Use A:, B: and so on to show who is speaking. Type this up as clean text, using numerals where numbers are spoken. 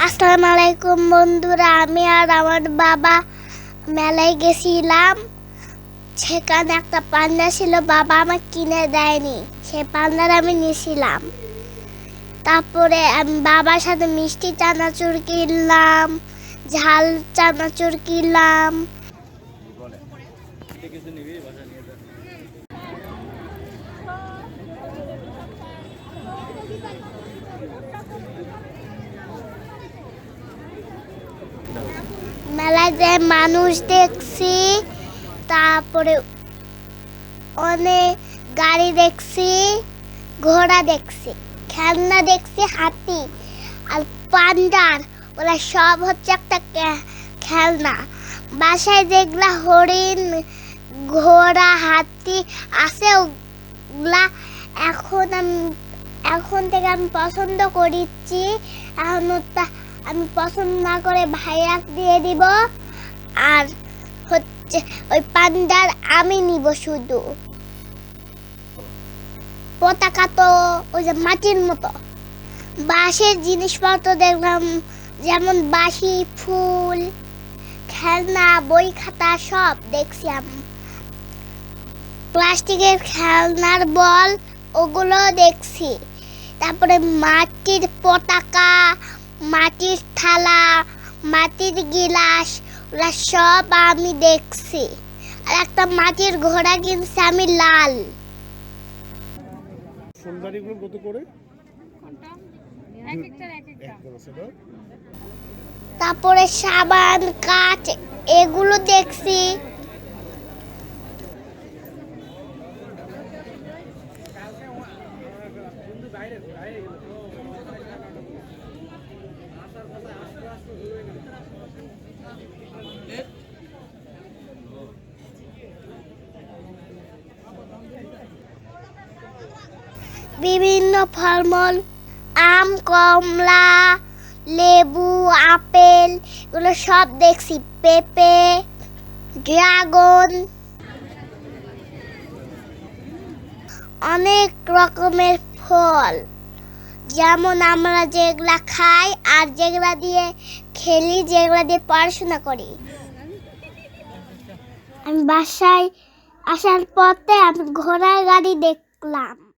A: আসসালামু আলাইকুম বন্ধুরা, আমি আর আমার বাবা মেলায় গেছিলাম। সেখানে একটা পান্ডা ছিল, বাবা আমাকে কিনে দেয়নি, সেই পান্ডার আমি নিয়েছিলাম। তারপরে আমি বাবার সাথে মিষ্টি চানাচুর কিনলাম, ঝাল চানাচুর কিনলাম। মেলায় যে মানুষ দেখছি, তারপরে অনেক গাড়ি দেখছি, ঘোড়া দেখছি, খেলনা দেখছি, হাতি আর পান্ডার, ওরা সব হচ্ছে একটা খেলনা। বাসায় যেগুলা হরিণ, ঘোড়া, হাতি আছে, ওগুলা এখন থেকে আমি পছন্দ করেছি। এখন আমি পছন্দ না করে ভাইয়া দিয়ে দিব। আর হচ্ছে ওই পান্ডার আমি নিব শুধু। পতাকা তো ওই যে মাটির মতো। বাঁশের জিনিসপত্র দেখলাম, যেমন বাঁশি, ফুল, খেলনা, বই খাতা সব দেখছি আমি। প্লাস্টিকের খেলনার বল, ওগুলো দেখছি। তারপরে মাটির পতাকা, মাটির থালা, মাটির গিলাস, ওরা সব আমি দেখছি। আর একটা মাটির ঘোড়া কিনছি আমি, লাল।
B: ফুলদানিগুলো কত করে?
A: তারপরে সাবান, কাঠ, এগুলো দেখছি। বিভিন্ন ফলমূল, আম, কমলা, লেবু, আপেল, এগুলো সব দেখছি। পেঁপে, ড্রাগন, অনেক রকমের ফল, যেমন আমরা যেগুলা খাই আর যেগুলা দিয়ে খেলি, যেগুলা দিয়ে পড়াশোনা করি। আমি বাসায় আসার পথে আমি ঘোড়ার গাড়ি দেখলাম।